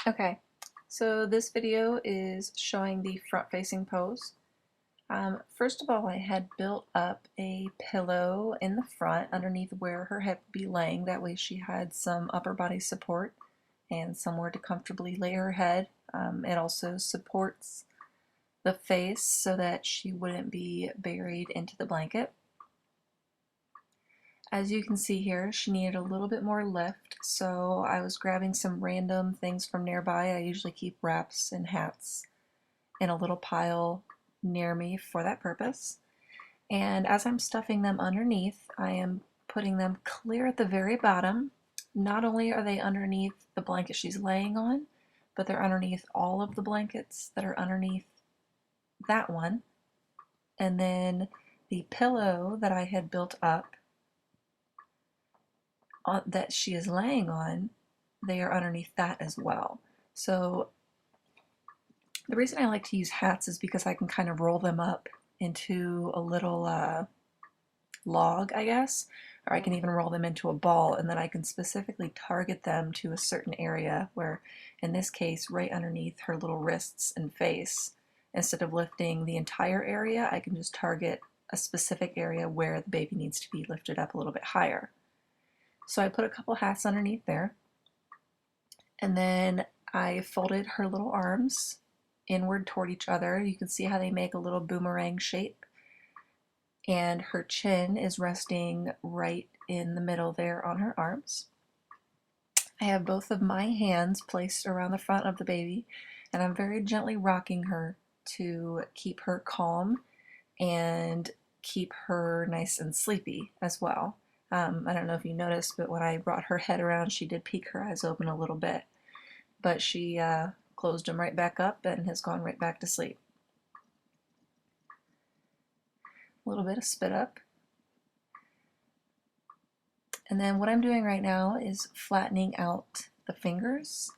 Okay, so this video is showing the front-facing pose. First of all, I had built up a pillow in the front underneath where her head would be laying. That way she had some upper body support and somewhere to comfortably lay her head. It also supports the face so that she wouldn't be buried into the blanket. As you can see here, she needed a little bit more lift, so I was grabbing some random things from nearby. I usually keep wraps and hats in a little pile near me for that purpose. And as I'm stuffing them underneath, I am putting them clear at the very bottom. Not only are they underneath the blanket she's laying on, but they're underneath all of the blankets that are underneath that one. And then the pillow that I had built up that she is laying on, they are underneath that as well. So the reason I like to use hats is because I can kind of roll them up into a little log, I guess, or I can even roll them into a ball, and then I can specifically target them to a certain area where, in this case, right underneath her little wrists and face. Instead of lifting the entire area, I can just target a specific area where the baby needs to be lifted up a little bit higher. So I put a couple hats underneath there, and then I folded her little arms inward toward each other. You can see how they make a little boomerang shape, and her chin is resting right in the middle there on her arms. I have both of my hands placed around the front of the baby, and I'm very gently rocking her to keep her calm and keep her nice and sleepy as well. I don't know if you noticed, but when I brought her head around, she did peek her eyes open a little bit. But she closed them right back up and has gone right back to sleep. A little bit of spit up. And then what I'm doing right now is flattening out the fingers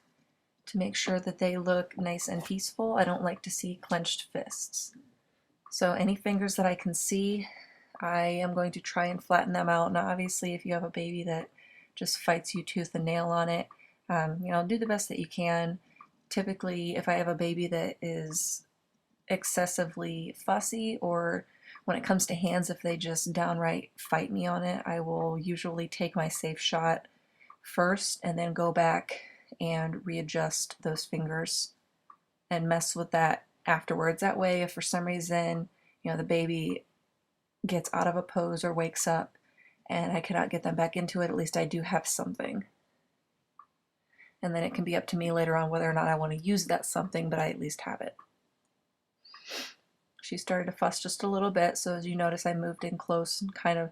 to make sure that they look nice and peaceful. I don't like to see clenched fists. So any fingers that I can see, I am going to try and flatten them out. Now obviously if you have a baby that just fights you tooth and nail on it, do the best that you can. Typically if I have a baby that is excessively fussy, or when it comes to hands, if they just downright fight me on it, I will usually take my safe shot first and then go back and readjust those fingers and mess with that afterwards. That way if for some reason the baby gets out of a pose or wakes up and I cannot get them back into it, at least I do have something. And then it can be up to me later on whether or not I want to use that something, but I at least have it. She started to fuss just a little bit, so as you notice I moved in close and kind of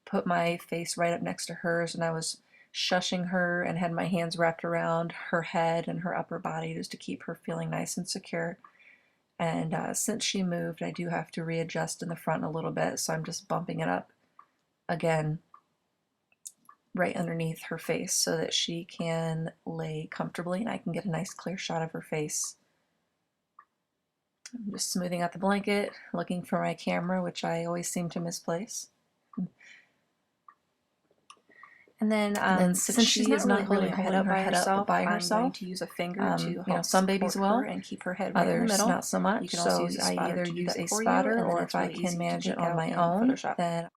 put my face right up next to hers, and I was shushing her and had my hands wrapped around her head and her upper body just to keep her feeling nice and secure. And since she moved, I do have to readjust in the front a little bit, so I'm just bumping it up again right underneath her face so that she can lay comfortably and I can get a nice clear shot of her face. I'm just smoothing out the blanket, looking for my camera, which I always seem to misplace. And then since she's not really holding her head up by herself, I'm going to use a finger to help some babies will and keep her head right in the middle. Others not so much. You can also use a spotter to do that for you, or if I can manage it on my own, then